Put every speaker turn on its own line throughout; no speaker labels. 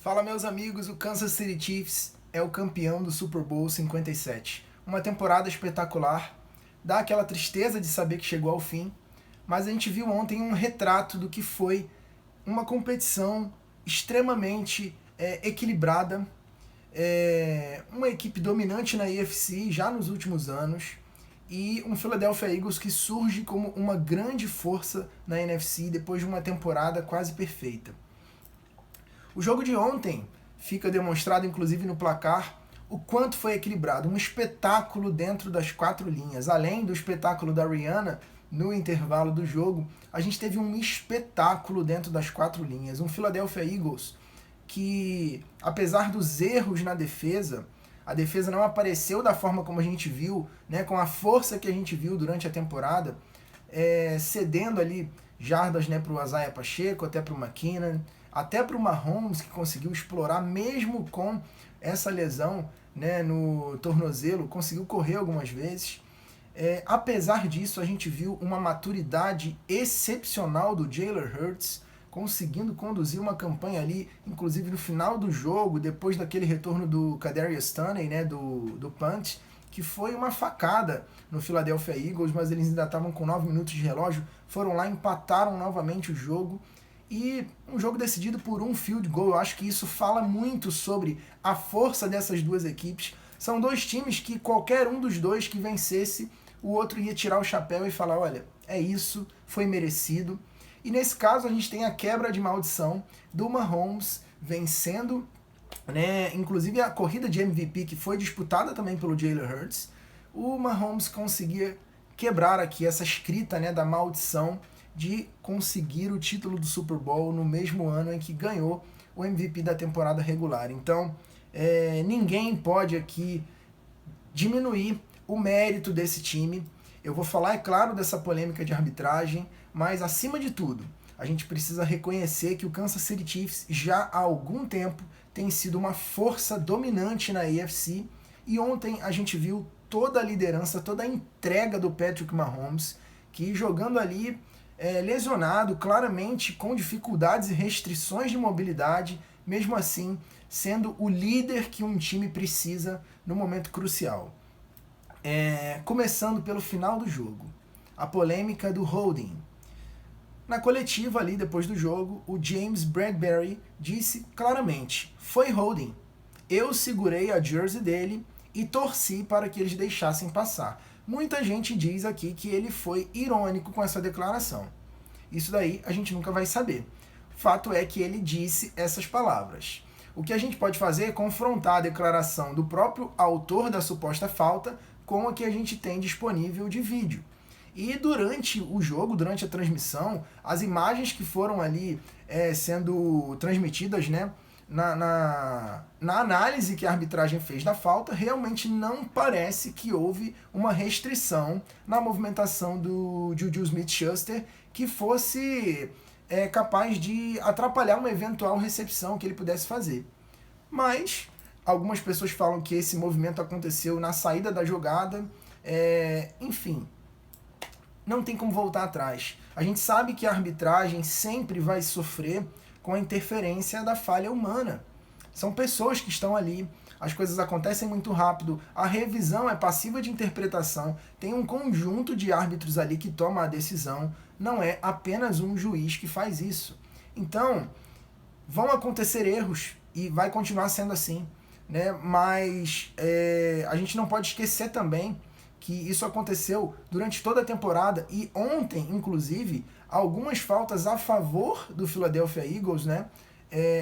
Fala, meus amigos, o Kansas City Chiefs é o campeão do Super Bowl 57. Uma temporada espetacular, dá aquela tristeza de saber que chegou ao fim, mas a gente viu ontem um retrato do que foi uma competição extremamente equilibrada, uma equipe dominante na AFC já nos últimos anos e um Philadelphia Eagles que surge como uma grande força na NFC depois de uma temporada quase perfeita. O jogo de ontem fica demonstrado, inclusive, no placar, o quanto foi equilibrado. Um espetáculo dentro das quatro linhas. Além do espetáculo da Rihanna no intervalo do jogo, a gente teve um espetáculo dentro das quatro linhas. Um Philadelphia Eagles que, apesar dos erros na defesa, a defesa não apareceu da forma como a gente viu, né, com a força que a gente viu durante a temporada, cedendo ali jardas, né, para o Isaiah Pacheco, até para o McKinnon, até para o Mahomes, que conseguiu explorar, mesmo com essa lesão, né, no tornozelo, conseguiu correr algumas vezes. Apesar disso, a gente viu uma maturidade excepcional do Jalen Hurts, conseguindo conduzir uma campanha ali, inclusive no final do jogo, depois daquele retorno do Kadarius Toney, né, do punt, que foi uma facada no Philadelphia Eagles, mas eles ainda estavam com 9 minutos de relógio, foram lá, empataram novamente o jogo, e um jogo decidido por um field goal. Eu acho que isso fala muito sobre a força dessas duas equipes. São dois times que qualquer um dos dois que vencesse, o outro ia tirar o chapéu e falar, olha, é isso, foi merecido. E nesse caso a gente tem a quebra de maldição do Mahomes vencendo, né, inclusive a corrida de MVP que foi disputada também pelo Jalen Hurts. O Mahomes conseguia quebrar aqui essa escrita, né, da maldição de conseguir o título do Super Bowl no mesmo ano em que ganhou o MVP da temporada regular. Então, ninguém pode aqui diminuir o mérito desse time. Eu vou falar, é claro, dessa polêmica de arbitragem, mas acima de tudo, a gente precisa reconhecer que o Kansas City Chiefs já há algum tempo tem sido uma força dominante na AFC e ontem a gente viu toda a liderança, toda a entrega do Patrick Mahomes, que jogando ali lesionado, claramente com dificuldades e restrições de mobilidade, mesmo assim sendo o líder que um time precisa no momento crucial. Começando pelo final do jogo, a polêmica do holding. Na coletiva ali depois do jogo, o James Bradbury disse claramente, foi holding. Eu segurei a jersey dele e torci para que eles deixassem passar. Muita gente diz aqui que ele foi irônico com essa declaração. Isso daí a gente nunca vai saber. Fato é que ele disse essas palavras. O que a gente pode fazer é confrontar a declaração do próprio autor da suposta falta com a que a gente tem disponível de vídeo. E durante o jogo, durante a transmissão, as imagens que foram ali sendo transmitidas, né, na análise que a arbitragem fez da falta, realmente não parece que houve uma restrição na movimentação do Juju Smith-Schuster que fosse capaz de atrapalhar uma eventual recepção que ele pudesse fazer. Mas algumas pessoas falam que esse movimento aconteceu na saída da jogada, enfim, não tem como voltar atrás. A gente sabe que a arbitragem sempre vai sofrer com a interferência da falha humana. São pessoas que estão ali, as coisas acontecem muito rápido, a revisão é passiva de interpretação, tem um conjunto de árbitros ali que toma a decisão, não é apenas um juiz que faz isso. Então, vão acontecer erros e vai continuar sendo assim, né? Mas a gente não pode esquecer também que isso aconteceu durante toda a temporada e ontem, inclusive, algumas faltas a favor do Philadelphia Eagles, né,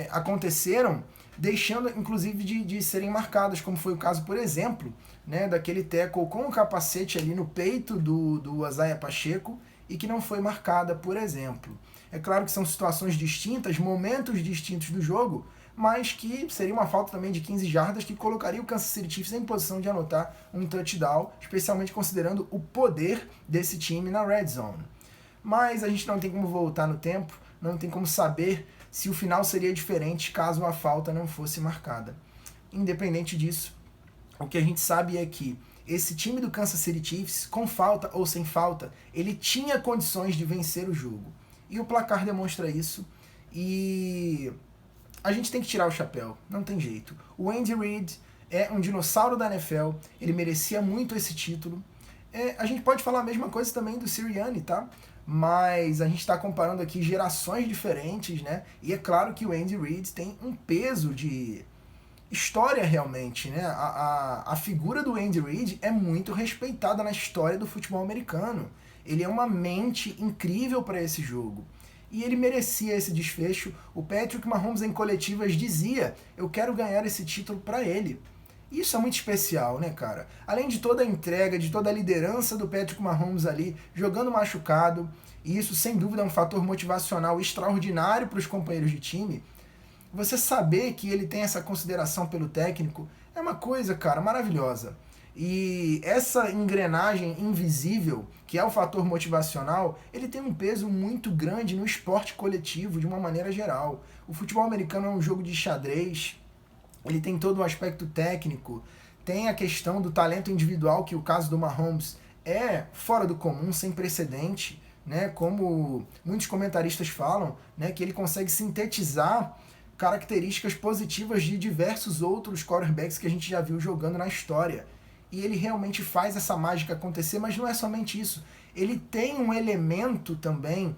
aconteceram, deixando inclusive de serem marcadas, como foi o caso, por exemplo, né, daquele tackle com o capacete ali no peito do Isaiah Pacheco e que não foi marcada, por exemplo. É claro que são situações distintas, momentos distintos do jogo, mas que seria uma falta também de 15 jardas que colocaria o Kansas City Chiefs em posição de anotar um touchdown, especialmente considerando o poder desse time na red zone. Mas a gente não tem como voltar no tempo, não tem como saber se o final seria diferente caso a falta não fosse marcada. Independente disso, o que a gente sabe é que esse time do Kansas City Chiefs, com falta ou sem falta, ele tinha condições de vencer o jogo. E o placar demonstra isso. E a gente tem que tirar o chapéu, não tem jeito. O Andy Reid é um dinossauro da NFL, ele merecia muito esse título. A gente pode falar a mesma coisa também do Sirianni, tá? Mas a gente está comparando aqui gerações diferentes, né? E é claro que o Andy Reid tem um peso de história realmente, né? A figura do Andy Reid é muito respeitada na história do futebol americano. Ele é uma mente incrível para esse jogo. E ele merecia esse desfecho. O Patrick Mahomes em coletivas dizia: eu quero ganhar esse título para ele. Isso é muito especial, né, cara? Além de toda a entrega, de toda a liderança do Patrick Mahomes ali, jogando machucado, e isso sem dúvida é um fator motivacional extraordinário para os companheiros de time, você saber que ele tem essa consideração pelo técnico é uma coisa, cara, maravilhosa. E essa engrenagem invisível, que é o fator motivacional, ele tem um peso muito grande no esporte coletivo de uma maneira geral. O futebol americano é um jogo de xadrez, ele tem todo o aspecto técnico, tem a questão do talento individual, que o caso do Mahomes é fora do comum, sem precedente, né? Como muitos comentaristas falam, né? Que ele consegue sintetizar características positivas de diversos outros quarterbacks que a gente já viu jogando na história. E ele realmente faz essa mágica acontecer, mas não é somente isso. Ele tem um elemento também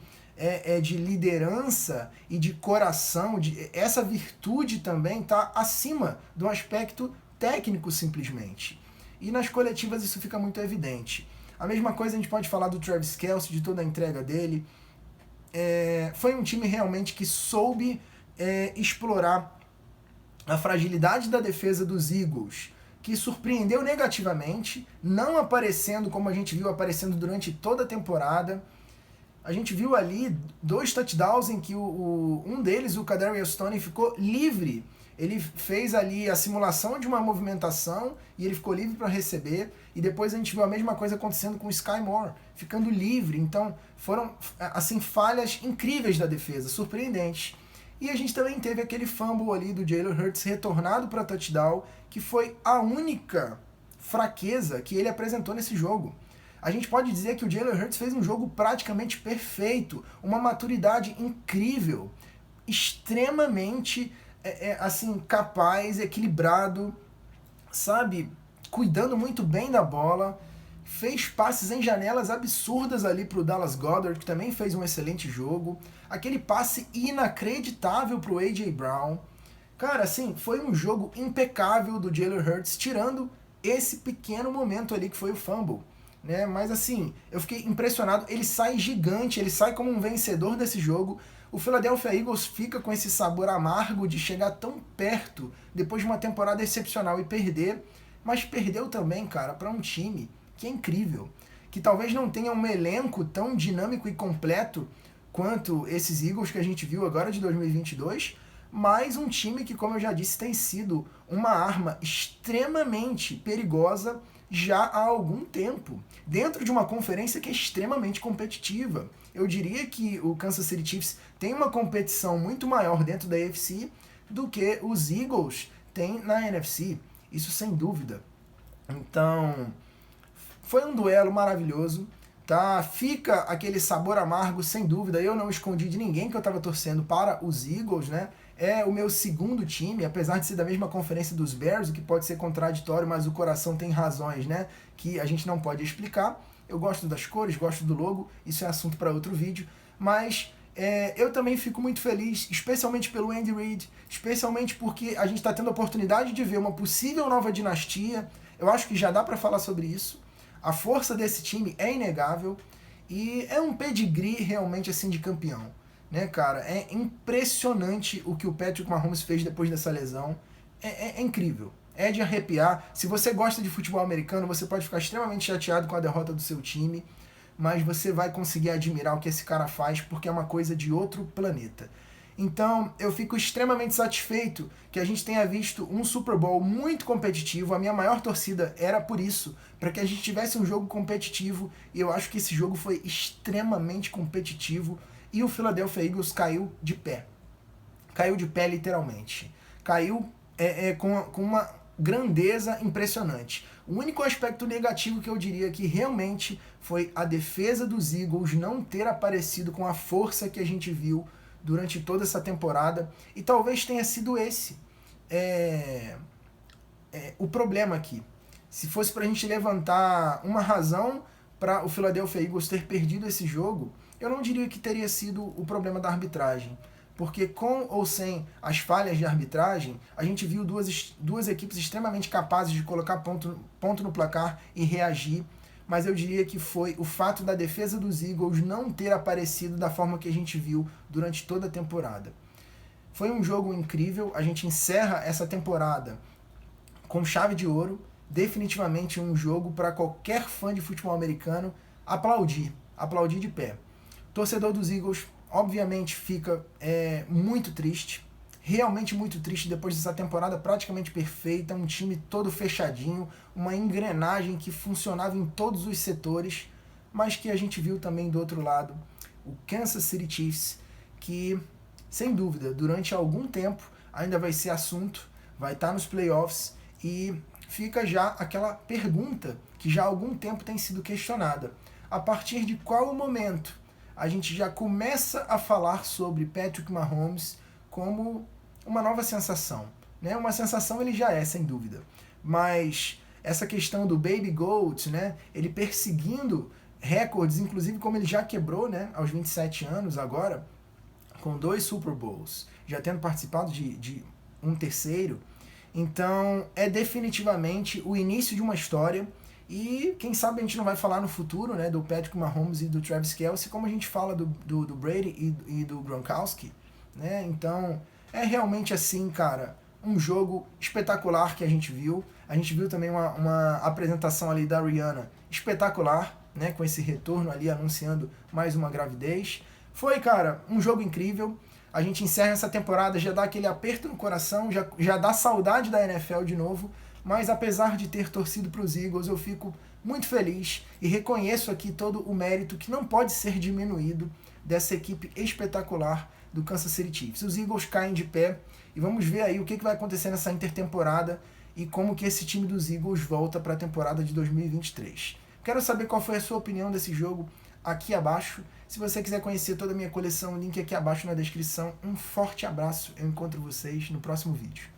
de liderança e de coração, essa virtude também está acima do aspecto técnico simplesmente. E nas coletivas isso fica muito evidente. A mesma coisa a gente pode falar do Travis Kelce, de toda a entrega dele. Foi um time realmente que soube explorar a fragilidade da defesa dos Eagles, que surpreendeu negativamente, não aparecendo como a gente viu aparecendo durante toda a temporada. A gente viu ali 2 touchdowns em que um deles, o Kadarius Toney, ficou livre. Ele fez ali a simulação de uma movimentação e ele ficou livre para receber. E depois a gente viu a mesma coisa acontecendo com o Sky Moore, ficando livre. Então foram assim falhas incríveis da defesa, surpreendentes. E a gente também teve aquele fumble ali do Jalen Hurts retornado para touchdown, que foi a única fraqueza que ele apresentou nesse jogo. A gente pode dizer que o Jalen Hurts fez um jogo praticamente perfeito, uma maturidade incrível, extremamente assim capaz, equilibrado, sabe, cuidando muito bem da bola, fez passes em janelas absurdas ali para o Dallas Goedert, que também fez um excelente jogo, aquele passe inacreditável para o A.J. Brown. Cara, assim, foi um jogo impecável do Jalen Hurts, tirando esse pequeno momento ali que foi o fumble. Né? Mas assim, eu fiquei impressionado, ele sai gigante, ele sai como um vencedor desse jogo. O Philadelphia Eagles fica com esse sabor amargo de chegar tão perto depois de uma temporada excepcional e perder, mas perdeu também, cara, para um time que é incrível, que talvez não tenha um elenco tão dinâmico e completo quanto esses Eagles que a gente viu agora de 2022, mas um time que, como eu já disse, tem sido uma arma extremamente perigosa já há algum tempo, dentro de uma conferência que é extremamente competitiva. Eu diria que o Kansas City Chiefs tem uma competição muito maior dentro da AFC do que os Eagles têm na NFC, isso sem dúvida. Então, foi um duelo maravilhoso, tá? Fica aquele sabor amargo, sem dúvida. Eu não escondi de ninguém que eu estava torcendo para os Eagles, né? É o meu segundo time, apesar de ser da mesma conferência dos Bears, o que pode ser contraditório, mas o coração tem razões, né? Que a gente não pode explicar. Eu gosto das cores, gosto do logo, isso é assunto para outro vídeo, mas eu também fico muito feliz, especialmente pelo Andy Reid, especialmente porque a gente está tendo a oportunidade de ver uma possível nova dinastia. Eu acho que já dá para falar sobre isso. A força desse time é inegável e é um pedigree realmente assim de campeão. Né, cara? É impressionante o que o Patrick Mahomes fez depois dessa lesão. É incrível. É de arrepiar. Se você gosta de futebol americano, você pode ficar extremamente chateado com a derrota do seu time, mas você vai conseguir admirar o que esse cara faz, porque é uma coisa de outro planeta. Então, eu fico extremamente satisfeito que a gente tenha visto um Super Bowl muito competitivo. A minha maior torcida era por isso, para que a gente tivesse um jogo competitivo, e eu acho que esse jogo foi extremamente competitivo. E o Philadelphia Eagles caiu de pé. Caiu de pé literalmente. Caiu com uma grandeza impressionante. O único aspecto negativo que eu diria que realmente foi a defesa dos Eagles não ter aparecido com a força que a gente viu durante toda essa temporada, e talvez tenha sido esse o problema aqui. Se fosse para a gente levantar uma razão para o Philadelphia Eagles ter perdido esse jogo, eu não diria que teria sido o problema da arbitragem. Porque com ou sem as falhas de arbitragem, a gente viu duas equipes extremamente capazes de colocar ponto no placar e reagir. Mas eu diria que foi o fato da defesa dos Eagles não ter aparecido da forma que a gente viu durante toda a temporada. Foi um jogo incrível, a gente encerra essa temporada com chave de ouro, definitivamente um jogo para qualquer fã de futebol americano aplaudir de pé. Torcedor dos Eagles, obviamente, fica muito triste, realmente muito triste depois dessa temporada praticamente perfeita, um time todo fechadinho, uma engrenagem que funcionava em todos os setores, mas que a gente viu também do outro lado, o Kansas City Chiefs, que, sem dúvida, durante algum tempo ainda vai ser assunto, vai estar nos playoffs, e fica já aquela pergunta que já há algum tempo tem sido questionada. A partir de qual momento a gente já começa a falar sobre Patrick Mahomes como uma nova sensação? Né? Uma sensação ele já é, sem dúvida. Mas essa questão do Baby Goat, né? Ele perseguindo recordes, inclusive como ele já quebrou, né? Aos 27 anos agora, com 2 Super Bowls, já tendo participado de um terceiro. Então, é definitivamente o início de uma história, e quem sabe a gente não vai falar no futuro, né, do Patrick Mahomes e do Travis Kelce, como a gente fala do Brady e do Gronkowski, né? Então, é realmente assim, cara, um jogo espetacular que a gente viu. A gente viu também uma apresentação ali da Rihanna espetacular, né, com esse retorno ali anunciando mais uma gravidez. Foi, cara, um jogo incrível. A gente encerra essa temporada, já dá aquele aperto no coração, já dá saudade da NFL de novo, mas apesar de ter torcido para os Eagles, eu fico muito feliz e reconheço aqui todo o mérito que não pode ser diminuído dessa equipe espetacular do Kansas City Chiefs. Os Eagles caem de pé e vamos ver aí o que vai acontecer nessa intertemporada e como que esse time dos Eagles volta para a temporada de 2023. Quero saber qual foi a sua opinião desse jogo aqui abaixo. Se você quiser conhecer toda a minha coleção, link aqui abaixo na descrição. Um forte abraço, eu encontro vocês no próximo vídeo.